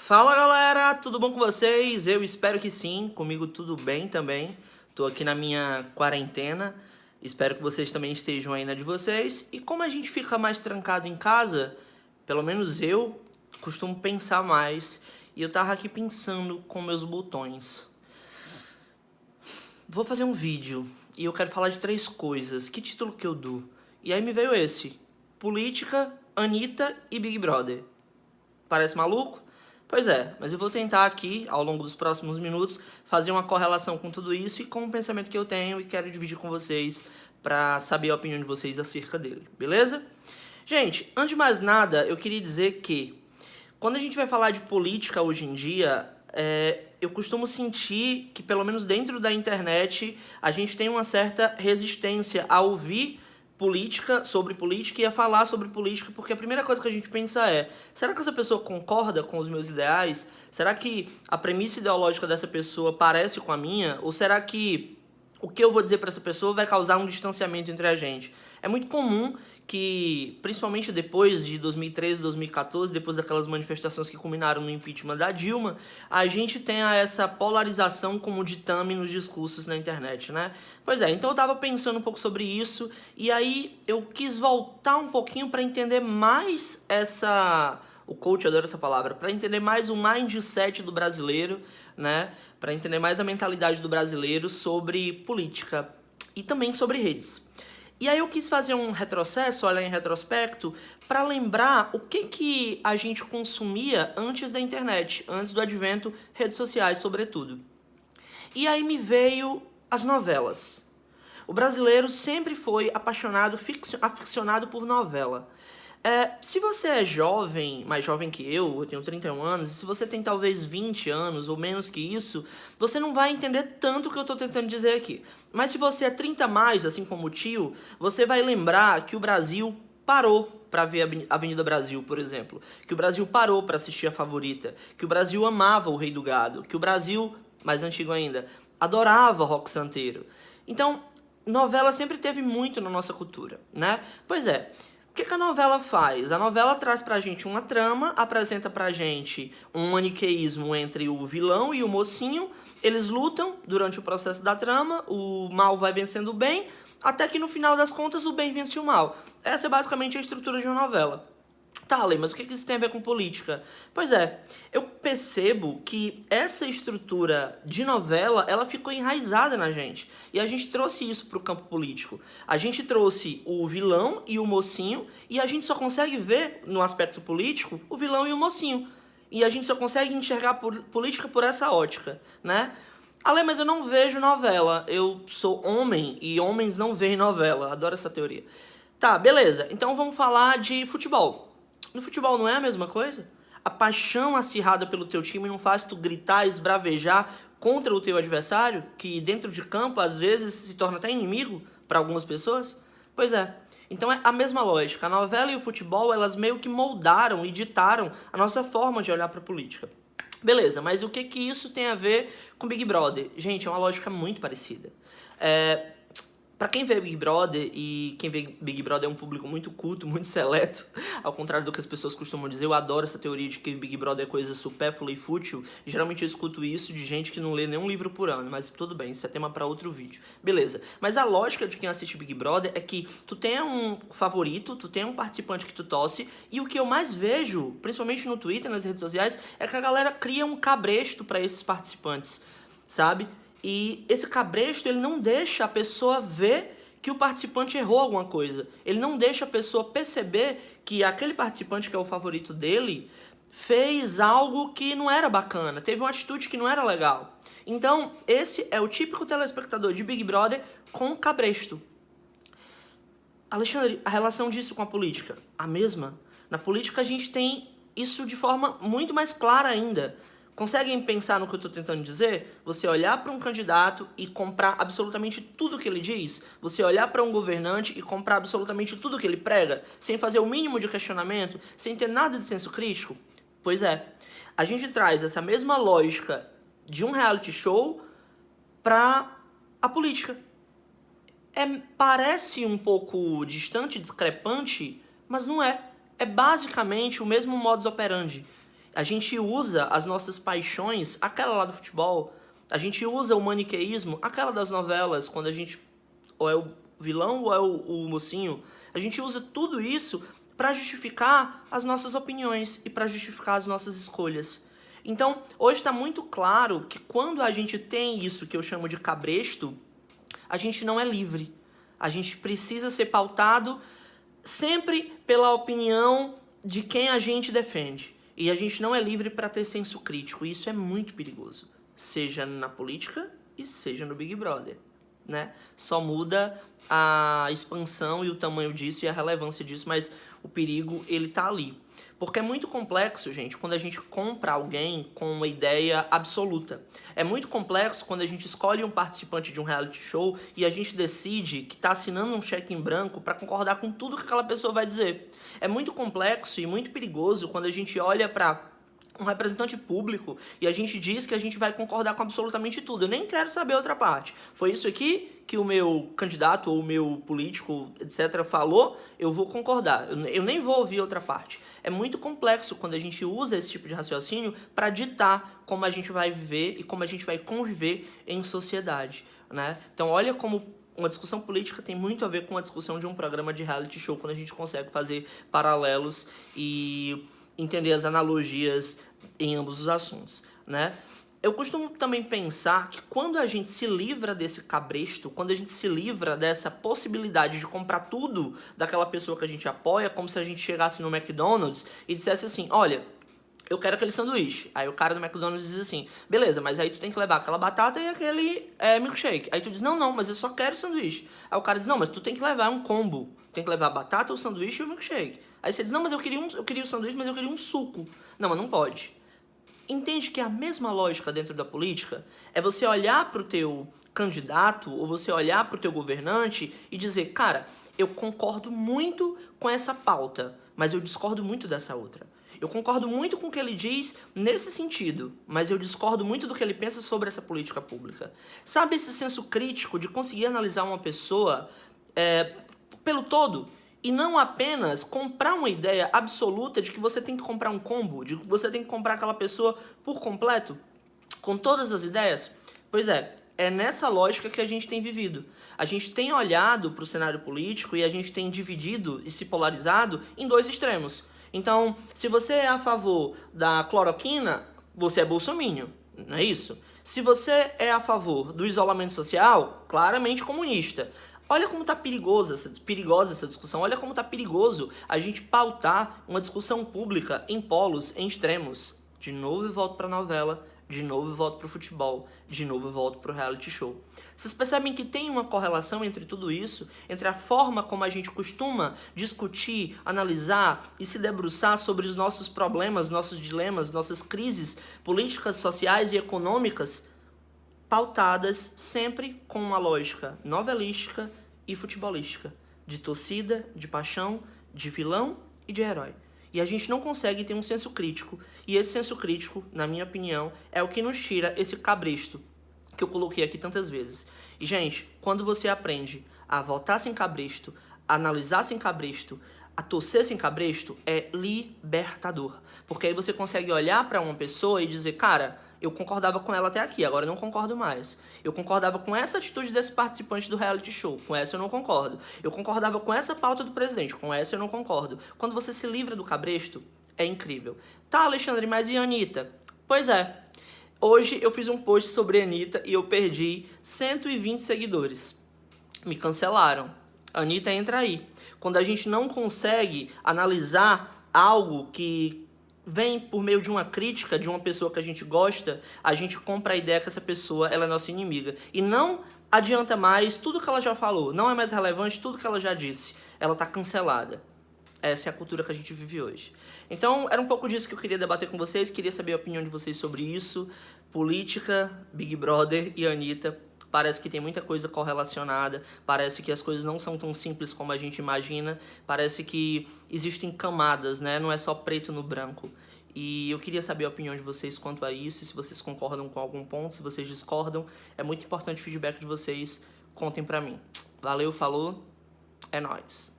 Fala galera, tudo bom com vocês? Eu espero que sim, comigo tudo bem também. Tô aqui na minha quarentena, espero que vocês também estejam aí na de vocês. E como a gente fica mais trancado em casa, pelo menos eu costumo pensar mais. E eu tava aqui pensando com meus botões. Vou fazer um vídeo e eu quero falar de 3 coisas. Que título que eu dou? E aí me veio esse: política, Anitta e Big Brother. Parece maluco? Pois é, mas eu vou tentar aqui, ao longo dos próximos minutos, fazer uma correlação com tudo isso e com o pensamento que eu tenho e quero dividir com vocês para saber a opinião de vocês acerca dele, beleza? Gente, antes de mais nada, eu queria dizer que quando a gente vai falar de política hoje em dia, eu costumo sentir que, pelo menos dentro da internet, a gente tem uma certa resistência a ouvir política, sobre política e a falar sobre política, porque a primeira coisa que a gente pensa é: será que essa pessoa concorda com os meus ideais? Será que a premissa ideológica dessa pessoa parece com a minha? Ou será que o que eu vou dizer para essa pessoa vai causar um distanciamento entre a gente? É muito comum que, principalmente depois de 2013, 2014, depois daquelas manifestações que culminaram no impeachment da Dilma, a gente tenha essa polarização como ditame nos discursos na internet, né? Pois é, então eu tava pensando um pouco sobre isso, e aí eu quis voltar um pouquinho para entender mais essa... O coach adora essa palavra, para entender mais o mindset do brasileiro, né? Para entender mais a mentalidade do brasileiro sobre política e também sobre redes. E aí eu quis fazer um retrocesso, olhar em retrospecto, para lembrar o que a gente consumia antes da internet, antes do advento, redes sociais, sobretudo. E aí me veio as novelas. O brasileiro sempre foi apaixonado, aficionado por novela. Se você é jovem, mais jovem que eu tenho 31 anos, e se você tem talvez 20 anos ou menos que isso, você não vai entender tanto o que eu estou tentando dizer aqui. Mas se você é 30 a mais, assim como o tio, você vai lembrar que o Brasil parou para ver a Avenida Brasil, por exemplo. Que o Brasil parou para assistir a Favorita. Que o Brasil amava o Rei do Gado. Que o Brasil, mais antigo ainda, adorava Rock Santeiro. Então, novela sempre teve muito na nossa cultura, né? Pois é. O que a novela faz? A novela traz pra gente uma trama, apresenta pra gente um maniqueísmo entre o vilão e o mocinho. Eles lutam durante o processo da trama, o mal vai vencendo o bem, até que no final das contas o bem vence o mal. Essa é basicamente a estrutura de uma novela. Tá, Ale, mas o que isso tem a ver com política? Pois é, eu percebo que essa estrutura de novela, ela ficou enraizada na gente. E a gente trouxe isso pro campo político. A gente trouxe o vilão e o mocinho, e a gente só consegue ver, no aspecto político, o vilão e o mocinho. E a gente só consegue enxergar política por essa ótica, né? Ale, mas eu não vejo novela. Eu sou homem, e homens não veem novela. Adoro essa teoria. Tá, beleza. Então vamos falar de futebol. No futebol não é a mesma coisa? A paixão acirrada pelo teu time não faz tu gritar, esbravejar contra o teu adversário, que dentro de campo às vezes se torna até inimigo para algumas pessoas? Pois é. Então é a mesma lógica. A novela e o futebol, elas meio que moldaram e ditaram a nossa forma de olhar para a política. Beleza, mas o que isso tem a ver com Big Brother? Gente, é uma lógica muito parecida. Pra quem vê Big Brother, e quem vê Big Brother é um público muito culto, muito seleto, ao contrário do que as pessoas costumam dizer, eu adoro essa teoria de que Big Brother é coisa supérflua e fútil. Geralmente eu escuto isso de gente que não lê nenhum livro por ano, mas tudo bem, isso é tema pra outro vídeo. Beleza, mas a lógica de quem assiste Big Brother é que tu tem um favorito, tu tem um participante que tu torce, e o que eu mais vejo, principalmente no Twitter, nas redes sociais, é que a galera cria um cabresto pra esses participantes, sabe? E esse cabresto, ele não deixa a pessoa ver que o participante errou alguma coisa. Ele não deixa a pessoa perceber que aquele participante que é o favorito dele fez algo que não era bacana, teve uma atitude que não era legal. Então, esse é o típico telespectador de Big Brother com cabresto. Alexandre, a relação disso com a política? A mesma. Na política a gente tem isso de forma muito mais clara ainda. Conseguem pensar no que eu estou tentando dizer? Você olhar para um candidato e comprar absolutamente tudo que ele diz? Você olhar para um governante e comprar absolutamente tudo que ele prega? Sem fazer o mínimo de questionamento? Sem ter nada de senso crítico? Pois é. A gente traz essa mesma lógica de um reality show para a política. Parece um pouco distante, discrepante, mas não é. É basicamente o mesmo modus operandi. A gente usa as nossas paixões, aquela lá do futebol, a gente usa o maniqueísmo, aquela das novelas, quando a gente ou é o vilão ou é o mocinho, a gente usa tudo isso para justificar as nossas opiniões e para justificar as nossas escolhas. Então, hoje está muito claro que quando a gente tem isso que eu chamo de cabresto, a gente não é livre. A gente precisa ser pautado sempre pela opinião de quem a gente defende. E a gente não é livre para ter senso crítico. E isso é muito perigoso. Seja na política e seja no Big Brother, né? Só muda a expansão e o tamanho disso e a relevância disso, mas o perigo, ele tá ali. Porque é muito complexo, gente, quando a gente compra alguém com uma ideia absoluta. É muito complexo quando a gente escolhe um participante de um reality show e a gente decide que tá assinando um cheque em branco para concordar com tudo que aquela pessoa vai dizer. É muito complexo e muito perigoso quando a gente olha para um representante público e a gente diz que a gente vai concordar com absolutamente tudo. Eu nem quero saber a outra parte. Foi isso aqui que o meu candidato ou o meu político, etc., falou, eu vou concordar. Eu nem vou ouvir outra parte. É muito complexo quando a gente usa esse tipo de raciocínio para ditar como a gente vai viver e como a gente vai conviver em sociedade, né? Então, olha como uma discussão política tem muito a ver com a discussão de um programa de reality show, quando a gente consegue fazer paralelos e entender as analogias em ambos os assuntos, né? Eu costumo também pensar que quando a gente se livra desse cabresto, quando a gente se livra dessa possibilidade de comprar tudo daquela pessoa que a gente apoia, como se a gente chegasse no McDonald's e dissesse assim, olha, eu quero aquele sanduíche. Aí o cara do McDonald's diz assim, beleza, mas aí tu tem que levar aquela batata e aquele milkshake. Aí tu diz, não, mas eu só quero sanduíche. Aí o cara diz, não, mas tu tem que levar um combo. Tem que levar a batata, o sanduíche e o milkshake. Aí você diz, não, mas eu queria o sanduíche, mas eu queria um suco. Não, mas não pode. Entende que a mesma lógica dentro da política é você olhar para o teu candidato ou você olhar para o teu governante e dizer, cara, eu concordo muito com essa pauta, mas eu discordo muito dessa outra. Eu concordo muito com o que ele diz nesse sentido, mas eu discordo muito do que ele pensa sobre essa política pública. Sabe esse senso crítico de conseguir analisar uma pessoa pelo todo? E não apenas comprar uma ideia absoluta de que você tem que comprar um combo, de que você tem que comprar aquela pessoa por completo, com todas as ideias. Pois é nessa lógica que a gente tem vivido. A gente tem olhado para o cenário político e a gente tem dividido e se polarizado em dois extremos. Então, se você é a favor da cloroquina, você é bolsominion, não é isso? Se você é a favor do isolamento social, claramente comunista. Olha como tá perigosa essa discussão, olha como tá perigoso a gente pautar uma discussão pública em polos, em extremos. De novo eu volto pra novela, de novo eu volto pro futebol, de novo eu volto pro reality show. Vocês percebem que tem uma correlação entre tudo isso, entre a forma como a gente costuma discutir, analisar e se debruçar sobre os nossos problemas, nossos dilemas, nossas crises políticas, sociais e econômicas, pautadas sempre com uma lógica novelística e futebolística, de torcida, de paixão, de vilão e de herói. E a gente não consegue ter um senso crítico, e esse senso crítico, na minha opinião, é o que nos tira esse cabresto que eu coloquei aqui tantas vezes. E, gente, quando você aprende a votar sem cabresto, a analisar sem cabresto, a torcer sem cabresto, é libertador. Porque aí você consegue olhar para uma pessoa e dizer, cara, eu concordava com ela até aqui, agora eu não concordo mais. Eu concordava com essa atitude desse participante do reality show, com essa eu não concordo. Eu concordava com essa pauta do presidente, com essa eu não concordo. Quando você se livra do cabresto, é incrível. Tá, Alexandre, mas e a Anitta? Pois é, hoje eu fiz um post sobre a Anitta e eu perdi 120 seguidores. Me cancelaram. A Anitta entra aí. Quando a gente não consegue analisar algo que vem por meio de uma crítica de uma pessoa que a gente gosta, a gente compra a ideia que essa pessoa ela é nossa inimiga. E não adianta mais tudo que ela já falou, não é mais relevante tudo que ela já disse. Ela está cancelada. Essa é a cultura que a gente vive hoje. Então, era um pouco disso que eu queria debater com vocês, queria saber a opinião de vocês sobre isso. Política, Big Brother e Anitta. Parece que tem muita coisa correlacionada, parece que as coisas não são tão simples como a gente imagina, parece que existem camadas, né? Não é só preto no branco. E eu queria saber a opinião de vocês quanto a isso, se vocês concordam com algum ponto, se vocês discordam. É muito importante o feedback de vocês, contem pra mim. Valeu, falou, é nóis.